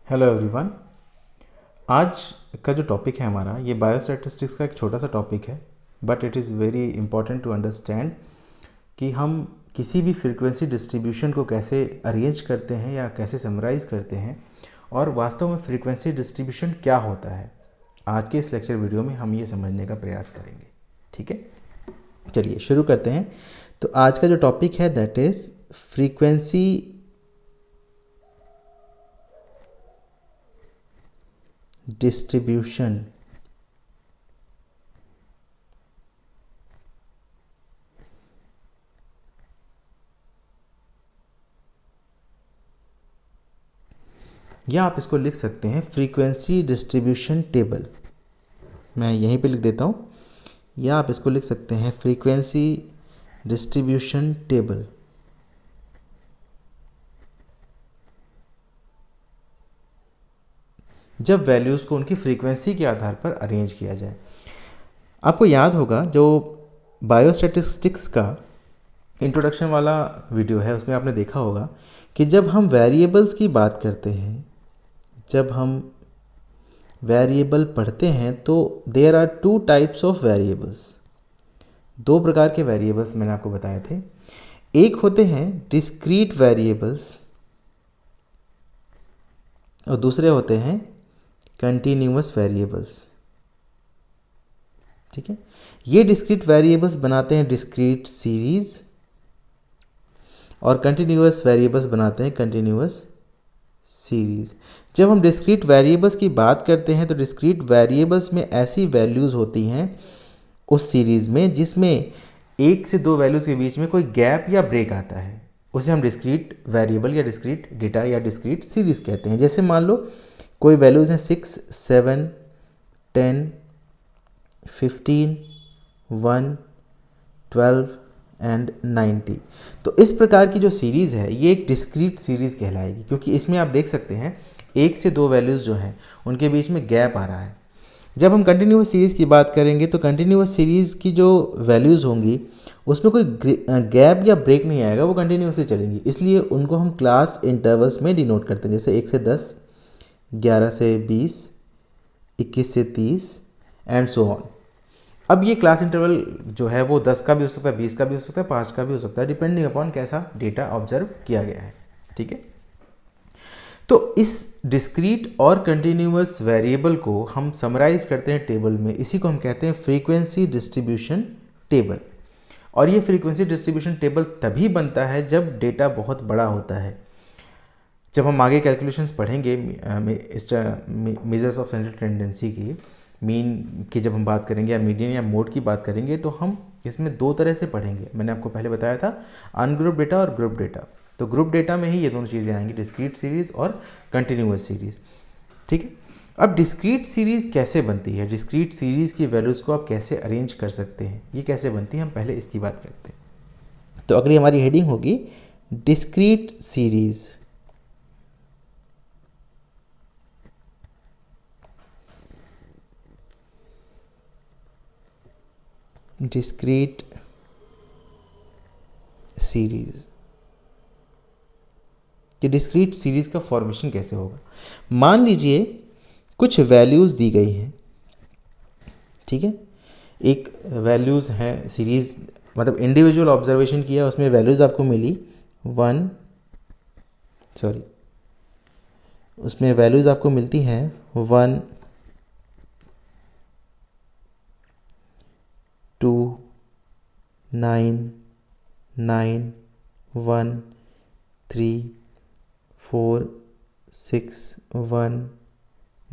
Hello everyone. आज का जो टॉपिक है हमारा ये बायोस्टैटिस्टिक्स का एक छोटा सा टॉपिक है, but it is very important to understand कि हम किसी भी फ्रीक्वेंसी डिस्ट्रीब्यूशन को कैसे अरेंज करते हैं या कैसे समराइज़ करते हैं और वास्तव में फ्रीक्वेंसी डिस्ट्रीब्यूशन क्या होता है। आज के इस लेक्चर वीडियो में हम ये समझने का प्रयास करेंगे। ठीक है, चलिए शुरू करते हैं। तो आज का जो टॉपिक है दैट इज़ फ्रीक्वेंसी डिस्ट्रीब्यूशन। या आप इसको लिख सकते हैं फ्रीक्वेंसी डिस्ट्रीब्यूशन टेबल। मैं यहीं पे लिख देता हूँ, या आप इसको लिख सकते हैं फ्रीक्वेंसी डिस्ट्रीब्यूशन टेबल। जब वैल्यूज़ को उनकी फ्रीक्वेंसी के आधार पर अरेंज किया जाए। आपको याद होगा जो बायोस्टैटिस्टिक्स का इंट्रोडक्शन वाला वीडियो है उसमें आपने देखा होगा कि जब हम वेरिएबल्स की बात करते हैं, जब हम वेरिएबल पढ़ते हैं तो there are two types of variables. दो प्रकार के वेरिएबल्स मैंने आपको बताए थे। एक होते हैं डिस्क्रीट वेरिएबल्स और दूसरे होते हैं कंटिन्यूअस वेरिएबल्स। ठीक है, ये डिस्क्रीट वेरिएबल्स बनाते हैं डिस्क्रीट सीरीज और कंटिन्यूअस वेरिएबल्स बनाते हैं कंटिन्यूअस सीरीज। जब हम डिस्क्रीट वेरिएबल्स की बात करते हैं तो डिस्क्रीट वेरिएबल्स में ऐसी वैल्यूज़ होती हैं उस सीरीज़ में जिसमें एक से दो वैल्यूज़ के बीच में कोई गैप या ब्रेक आता है, उसे हम डिस्क्रीट वेरिएबल या डिस्क्रीट डेटा या डिस्क्रीट सीरीज़ कहते हैं। जैसे मान लो कोई वैल्यूज़ हैं 6, 7, 10, 15, 1, 12 एंड 90। तो इस प्रकार की जो सीरीज़ है ये एक डिस्क्रीट सीरीज़ कहलाएगी, क्योंकि इसमें आप देख सकते हैं एक से दो वैल्यूज़ जो हैं उनके बीच में गैप आ रहा है। जब हम कंटिन्यूअस सीरीज़ की बात करेंगे तो कंटिन्यूअस सीरीज़ की जो वैल्यूज़ होंगी उसमें कोई गैप या ब्रेक नहीं आएगा, वो कंटिन्यूअसली चलेंगी। इसलिए उनको हम क्लास इंटरवल्स में डिनोट करते हैं, जैसे 1 से 10, 11 से 20, 21 से 30 एंड सो ऑन। अब ये क्लास इंटरवल जो है वो 10 का भी हो सकता है, 20 का भी हो सकता है, 5 का भी हो सकता है, डिपेंडिंग अपॉन कैसा डेटा ऑब्जर्व किया गया है। ठीक है, तो इस डिस्क्रीट और कंटिन्यूअस वेरिएबल को हम समराइज करते हैं टेबल में। इसी को हम कहते हैं फ्रीक्वेंसी डिस्ट्रीब्यूशन टेबल। और ये फ्रीक्वेंसी डिस्ट्रीब्यूशन टेबल तभी बनता है जब डेटा बहुत बड़ा होता है। जब हम आगे कैलकुलेशंस पढ़ेंगे मेजर्स ऑफ सेंट्रल टेंडेंसी की, मीन की जब हम बात करेंगे या मीडियन या मोड की बात करेंगे, तो हम इसमें दो तरह से पढ़ेंगे। मैंने आपको पहले बताया था अनग्रुप डेटा और ग्रुप डेटा। तो ग्रुप डेटा में ही ये दोनों चीज़ें आएंगी, डिस्क्रीट सीरीज़ और कंटिन्यूअस सीरीज़। ठीक है, अब डिस्क्रीट सीरीज़ कैसे बनती है, डिस्क्रीट सीरीज़ की वैल्यूज़ को आप कैसे अरेंज कर सकते हैं, ये कैसे बनती है, हम पहले इसकी बात करते हैं। तो अगली हमारी हेडिंग होगी डिस्क्रीट सीरीज़। डिस्क्रीट सीरीज़, कि डिस्क्रीट सीरीज़ का फॉर्मेशन कैसे होगा। मान लीजिए कुछ वैल्यूज़ दी गई हैं। ठीक है, एक वैल्यूज़ हैं सीरीज़, मतलब इंडिविजुअल ऑब्जर्वेशन किया उसमें वैल्यूज़ आपको मिली उसमें वैल्यूज़ आपको मिलती हैं 1, 2, 9, 9, 1, 3, 4, 6, 1,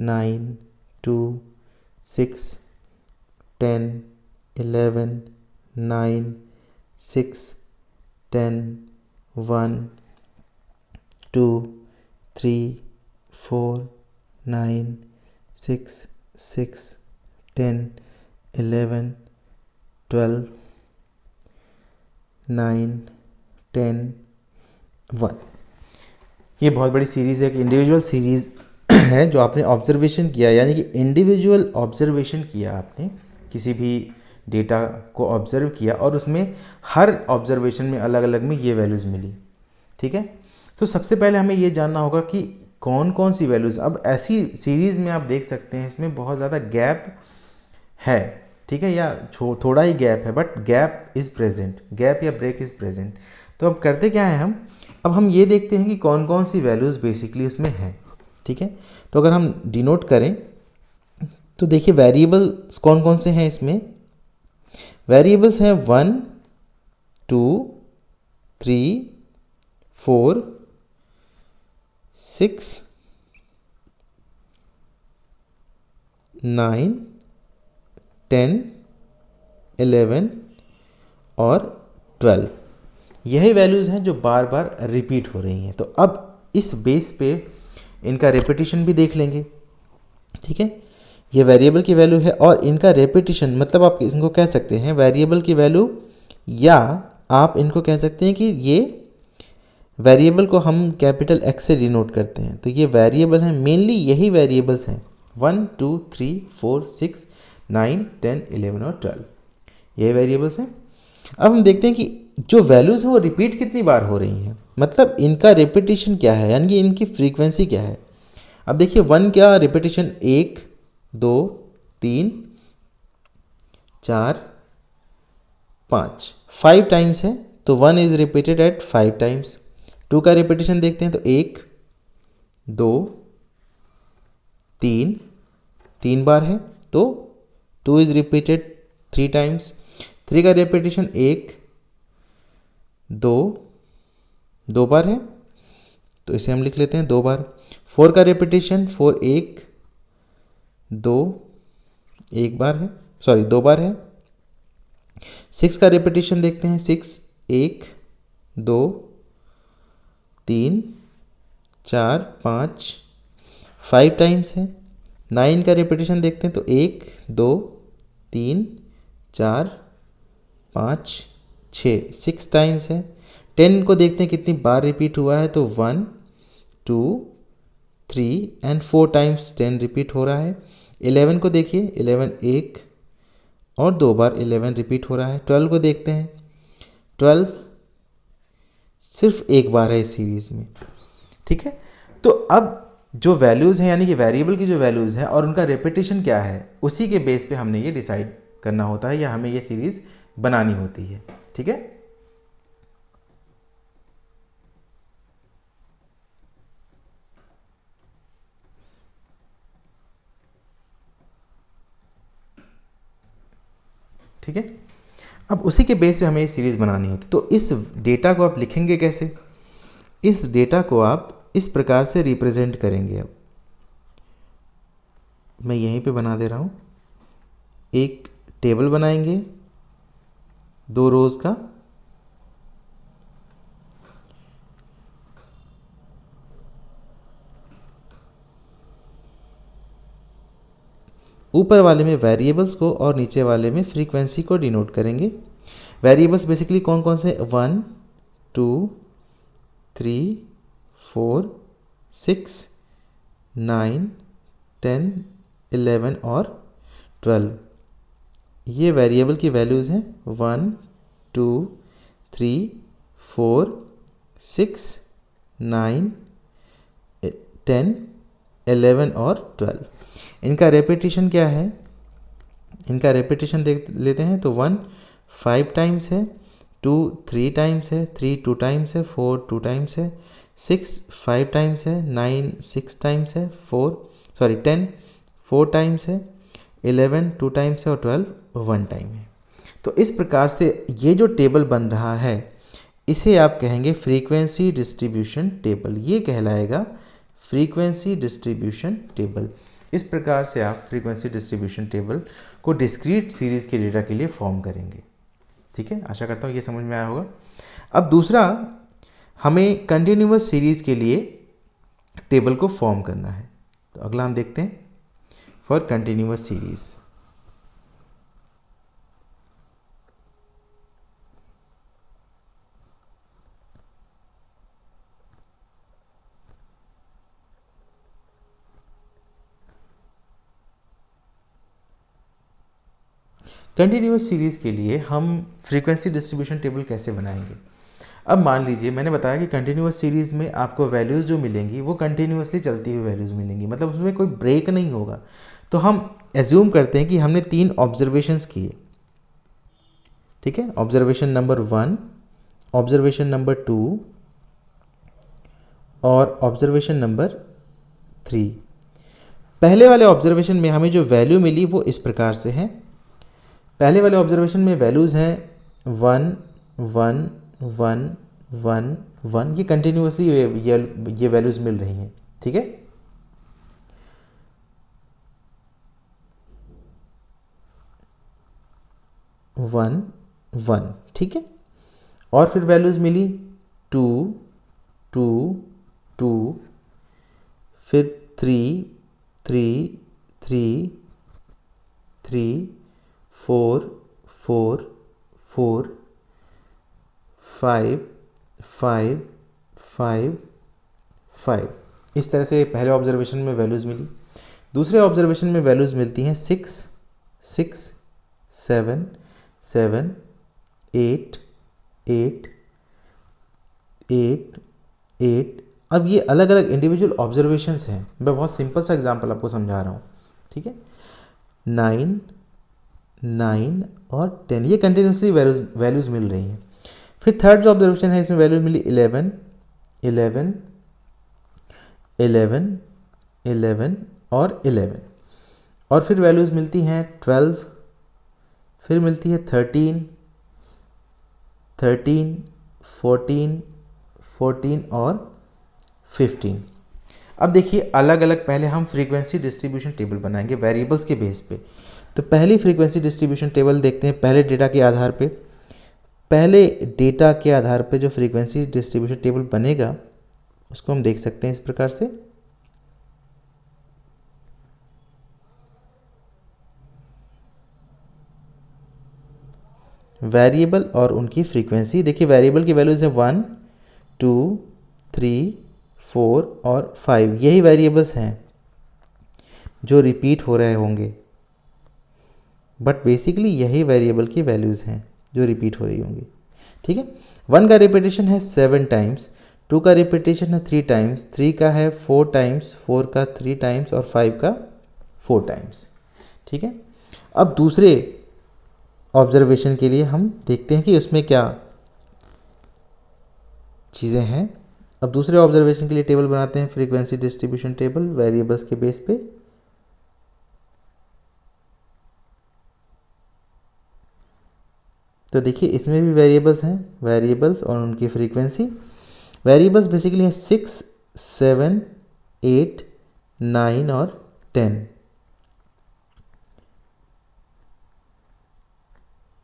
9, 2, 6, 10, 11, 9, 6, 10, 1, 2, 3, 4, 9, 6, 6, 10, 11, 12, 9, 10, 1। ये बहुत बड़ी सीरीज़ है, कि इंडिविजुअल सीरीज़ है जो आपने ऑब्जर्वेशन किया, यानी कि इंडिविजुअल ऑब्जर्वेशन किया, आपने किसी भी डेटा को ऑब्जर्व किया और उसमें हर ऑब्जर्वेशन में अलग अलग में ये वैल्यूज़ मिली। ठीक है, तो सबसे पहले हमें ये जानना होगा कि कौन कौन सी वैल्यूज़, अब ऐसी सीरीज़ में आप देख सकते हैं इसमें बहुत ज़्यादा गैप है, ठीक है, या थोड़ा ही गैप है, but gap is present, gap या ब्रेक इज़ प्रेजेंट। तो अब करते क्या है हम, अब हम ये देखते हैं कि कौन कौन सी वैल्यूज़ बेसिकली उसमें हैं, ठीक है। तो अगर हम डिनोट करें तो देखिए वेरिएबल्स कौन कौन से हैं इसमें। वेरिएबल्स हैं 1 2 3 4 6 9 10 11 और 12। यही वैल्यूज़ हैं जो बार बार रिपीट हो रही हैं। तो अब इस बेस पे इनका रेपिटेशन भी देख लेंगे, ठीक है। ये वेरिएबल की वैल्यू है और इनका रेपिटेशन, मतलब आप इनको कह सकते हैं वेरिएबल की वैल्यू, या आप इनको कह सकते हैं कि ये वेरिएबल को हम कैपिटल एक्स से डिनोट करते हैं। तो ये वेरिएबल हैं, मेनली यही वेरिएबल्स हैं 1 2 3 4 6 9 10 11 और 12, ये वेरिएबल्स हैं। अब हम देखते हैं कि जो वैल्यूज़ हैं वो रिपीट कितनी बार हो रही हैं, मतलब इनका रिपीटिशन क्या है, यानी कि इनकी फ्रीक्वेंसी क्या है। अब देखिए 1 क्या रिपीटिशन 1 2 3 4 5 5 टाइम्स है, तो 1 इज रिपीटेड एट 5 टाइम्स। 2 का रिपीटिशन देखते हैं तो 1 2 3 3 बार है, तो 2 इज रिपीटेड 3 टाइम्स। 3 का रिपीटिशन 1 2 2 बार है, तो इसे हम लिख लेते हैं 2 बार। 4 का रिपीटिशन 4 1 2 1 बार है, सॉरी 2 बार है। 6 का रिपीटिशन देखते हैं 6 1 2 3 4 5 5 टाइम्स है। 9 का रिपीटिशन देखते हैं तो 1 2 3 4 5 6 6 टाइम्स है। 10 को देखते हैं कितनी बार रिपीट हुआ है, तो 1 2 3 एंड 4 टाइम्स 10 रिपीट हो रहा है। 11 को देखिए, 11 1 और 2 बार 11 रिपीट हो रहा है। 12 को देखते हैं, 12 सिर्फ 1 बार है इस सीरीज़ में, ठीक है। तो अब जो वैल्यूज़ हैं, यानी कि वेरिएबल की जो वैल्यूज़ हैं और उनका रेपिटेशन क्या है, उसी के बेस पे हमने ये डिसाइड करना होता है या हमें ये सीरीज़ बनानी होती है, ठीक है। ठीक है, अब उसी के बेस पे हमें ये सीरीज़ बनानी होती है। तो इस डेटा को आप लिखेंगे कैसे, इस डेटा को आप इस प्रकार से रिप्रेजेंट करेंगे। अब मैं यहीं पे बना दे रहा हूँ, एक टेबल बनाएंगे 2 रोज़ का, ऊपर वाले में वेरिएबल्स को और नीचे वाले में फ्रीक्वेंसी को डिनोट करेंगे। वेरिएबल्स बेसिकली कौन कौन से, 1 2 3 4 6 9 10 11 और 12, ये वेरिएबल की वैल्यूज़ हैं 1 2 3 4 6 9 10 11 और 12। इनका रेपिटेशन क्या है, इनका रेपिटेशन देख लेते हैं तो 1 5 टाइम्स है, 2 3 टाइम्स है, 3 2 टाइम्स है, 4 2 टाइम्स है, 6 5 टाइम्स है, 9 6 टाइम्स है, 10 4 टाइम्स है, 11 2 टाइम्स है और 12 1 टाइम है। तो इस प्रकार से ये जो टेबल बन रहा है इसे आप कहेंगे फ्रीक्वेंसी डिस्ट्रीब्यूशन टेबल, ये कहलाएगा फ्रीक्वेंसी डिस्ट्रीब्यूशन टेबल। इस प्रकार से आप फ्रीक्वेंसी डिस्ट्रीब्यूशन टेबल को डिस्क्रीट सीरीज़ के डेटा के लिए फॉर्म करेंगे, ठीक है। आशा करता हूँ ये समझ में आया होगा। अब दूसरा, हमें कंटिन्यूअस सीरीज़ के लिए टेबल को फॉर्म करना है। तो अगला हम देखते हैं for continuous series. Continuous series के लिए हम फ्रीक्वेंसी डिस्ट्रीब्यूशन टेबल कैसे बनाएंगे। अब मान लीजिए मैंने बताया कि कंटिन्यूअस सीरीज़ में आपको वैल्यूज़ जो मिलेंगी वो कंटिन्यूअसली चलती हुई वैल्यूज़ मिलेंगी, मतलब उसमें कोई ब्रेक नहीं होगा। तो हम एज्यूम करते हैं कि हमने 3 ऑब्जर्वेशंस किए, ठीक है। ऑब्जर्वेशन नंबर 1, ऑब्जर्वेशन नंबर 2 और ऑब्जर्वेशन नंबर 3। पहले वाले ऑब्जर्वेशन में हमें जो वैल्यू मिली वो इस प्रकार से है। पहले वाले ऑब्जर्वेशन में वैल्यूज़ हैं 1 1 1 1 1, ये कंटिन्यूसली ये वैल्यूज़ मिल रही हैं, ठीक है। वन वन, ठीक है। और फिर वैल्यूज़ मिली 2 2 2, फिर 3 3 3 3 4 4 4 5 5 5 5। इस तरह से पहले ऑब्जर्वेशन में वैल्यूज़ मिली। दूसरे ऑब्जर्वेशन में वैल्यूज़ मिलती हैं 6 6 7 7 8 8 8 8। अब ये अलग अलग इंडिविजुअल ऑब्जर्वेशंस हैं, मैं बहुत सिंपल सा एग्जांपल आपको समझा रहा हूँ, ठीक है। 9 9 और 10, ये कंटिन्यूसली वैल्यूज़ मिल रही हैं। फिर थर्ड जो ऑब्जर्वेशन है इसमें वैल्यू मिली 11 11 11 11 और 11। और फिर वैल्यूज़ मिलती हैं 12, फिर मिलती है 13 13 14 14 और 15। अब देखिए अलग अलग, पहले हम फ्रीक्वेंसी डिस्ट्रीब्यूशन टेबल बनाएंगे वेरिएबल्स के बेस पे। तो पहली फ्रीक्वेंसी डिस्ट्रीब्यूशन टेबल देखते हैं। पहले डेटा के आधार पे जो फ्रीक्वेंसी डिस्ट्रीब्यूशन टेबल बनेगा उसको हम देख सकते हैं इस प्रकार से। वेरिएबल और उनकी फ्रीक्वेंसी देखिए, वेरिएबल की वैल्यूज़ है 1 2 3 4 और 5, यही वेरिएबल्स हैं जो रिपीट हो रहे होंगे, बट बेसिकली यही वेरिएबल की वैल्यूज़ हैं जो रिपीट हो रही होंगी, ठीक है। 1 का रिपीटेशन है 7 टाइम्स, 2 का रिपीटेशन है 3 टाइम्स, 3 का है 4 टाइम्स, 4 का 3 टाइम्स और 5 का 4 टाइम्स, ठीक है। अब दूसरे ऑब्जर्वेशन के लिए हम देखते हैं कि उसमें क्या चीज़ें हैं। अब दूसरे ऑब्जर्वेशन के लिए टेबल बनाते हैं, फ्रीक्वेंसी डिस्ट्रीब्यूशन टेबल वेरिएबल्स के बेस पे। तो देखिए इसमें भी वेरिएबल्स हैं, वेरिएबल्स और उनकी फ्रीक्वेंसी। वेरिएबल्स बेसिकली हैं 6 7 8 9 और 10।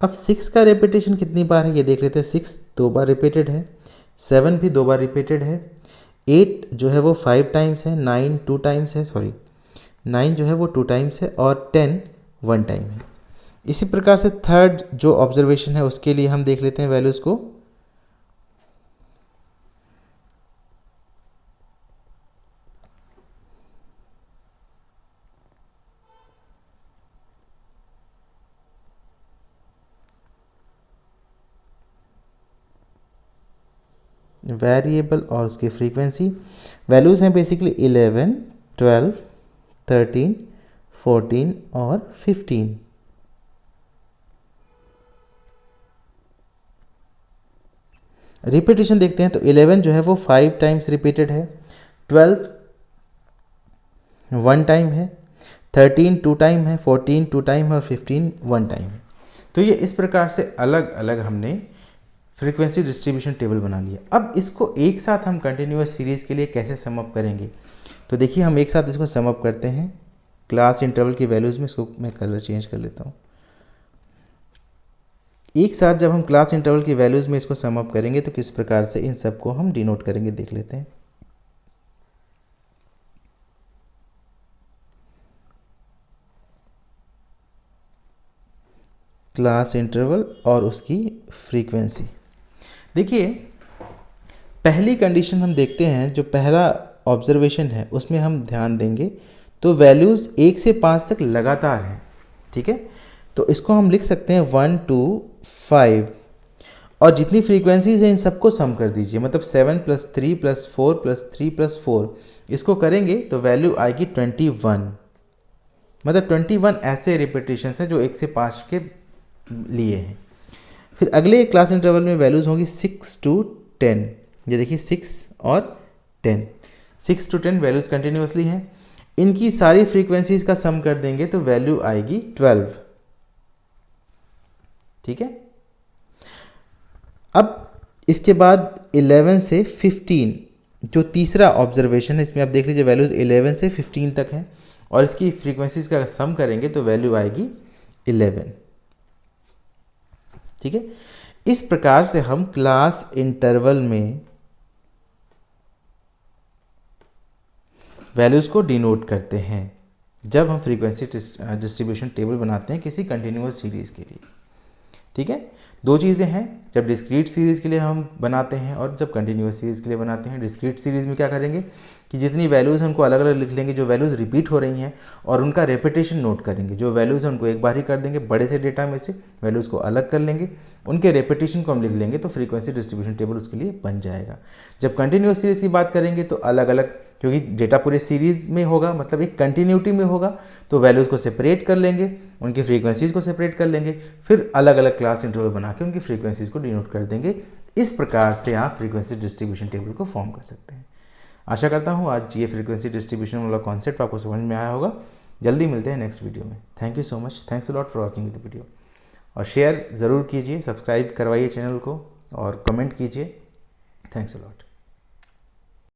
अब 6 का रिपीटेशन कितनी बार है ये देख लेते हैं। 6 2 बार रिपीटेड है, 7 भी 2 बार रिपीटेड है, 8 जो है वो 5 टाइम्स है, 9 2 टाइम्स है, 9 जो है वो 2 टाइम्स है और 10 1 टाइम है। इसी प्रकार से थर्ड जो ऑब्जर्वेशन है उसके लिए हम देख लेते हैं वैल्यूज़ को। वेरिएबल और उसकी फ्रीक्वेंसी वैल्यूज़ हैं बेसिकली 11 12 13 14 और 15। रिपीटेशन देखते हैं तो 11 जो है वो 5 टाइम्स रिपीटेड है, 12 1 टाइम है, 13 2 टाइम है, 14 2 टाइम है और 15 1 टाइम है। तो ये इस प्रकार से अलग अलग हमने फ्रीक्वेंसी डिस्ट्रीब्यूशन टेबल बना लिया। अब इसको एक साथ हम कंटिन्यूअस सीरीज़ के लिए कैसे सम अप करेंगे, तो देखिए हम एक साथ इसको सम अप करते हैं। क्लास इंटरवल की वैल्यूज़ में इसको मैं कलर चेंज कर लेता हूँ। एक साथ जब हम क्लास इंटरवल की वैल्यूज़ में इसको सम अप करेंगे तो किस प्रकार से इन सब को हम डिनोट करेंगे देख लेते हैं। क्लास इंटरवल और उसकी फ्रीक्वेंसी। देखिए पहली कंडीशन हम देखते हैं, जो पहला ऑब्जर्वेशन है उसमें हम ध्यान देंगे तो वैल्यूज़ 1 से 5 तक लगातार हैं, ठीक है। तो इसको हम लिख सकते हैं 1 2 5। और जितनी फ्रीक्वेंसीज हैं इन सबको सम कर दीजिए, मतलब 7 + 3 + 4 + 3 + 4, इसको करेंगे तो वैल्यू आएगी 21। मतलब 21 ऐसे रिपीटेशन हैं जो 1 से 5 के लिए हैं। फिर अगले क्लास इंटरवल में वैल्यूज़ होंगी 6 to 10। ये देखिए 6 और 10, 6 to 10 वैल्यूज़ कंटिन्यूसली हैं। इनकी सारी फ्रीक्वेंसीज का सम कर देंगे तो वैल्यू आएगी 12। ठीक है। अब इसके बाद 11 से 15 जो तीसरा ऑब्जर्वेशन है, इसमें आप देख लीजिए वैल्यूज़ 11 से 15 तक हैं और इसकी फ्रीक्वेंसीज का सम करेंगे तो वैल्यू आएगी 11। ठीक है। इस प्रकार से हम क्लास इंटरवल में वैल्यूज़ को डिनोट करते हैं जब हम फ्रीक्वेंसी डिस्ट्रीब्यूशन टेबल बनाते हैं किसी कंटिन्यूअस सीरीज़ के लिए। ठीक है। दो चीज़ें हैं, जब डिस्क्रीट सीरीज़ के लिए हम बनाते हैं और जब कंटिन्यूअस सीरीज़ के लिए बनाते हैं। डिस्क्रीट सीरीज़ में क्या करेंगे कि जितनी वैल्यूज़ हैं उनको अलग अलग लिख लेंगे जो वैल्यूज़ रिपीट हो रही हैं और उनका रेपिटेशन नोट करेंगे। जो वैल्यूज़ हैं उनको एक बार ही कर देंगे, बड़े से डेटा में से वैल्यूज़ को अलग कर लेंगे, उनके रेपिटेशन को हम लिख लेंगे तो फ्रीक्वेंसी डिस्ट्रीब्यूशन टेबल उसके लिए बन जाएगा। जब कंटिन्यूअस सीरीज़ की बात करेंगे तो अलग अलग, क्योंकि डेटा पूरे सीरीज़ में होगा मतलब एक कंटिन्यूटी में होगा, तो वैल्यूज़ को सेपरेट कर लेंगे, उनकी फ्रीक्वेंसीज़ को सेपरेट कर लेंगे, फिर अलग अलग क्लास इंटरवल बना के उनकी फ्रीक्वेंसीज़ को डिनोट कर देंगे। इस प्रकार से आप फ्रीक्वेंसी डिस्ट्रीब्यूशन टेबल को फॉर्म कर सकते हैं। आशा करता हूँ आज ये फ्रीक्वेंसी डिस्ट्रीब्यूशन वाला कॉन्सेप्ट आपको समझ में आया होगा। जल्दी मिलते हैं नेक्स्ट वीडियो में। Thank you so much, thanks a lot for watching the video. और शेयर ज़रूर कीजिए, सब्सक्राइब करवाइए चैनल को और कमेंट कीजिए। Thanks a lot.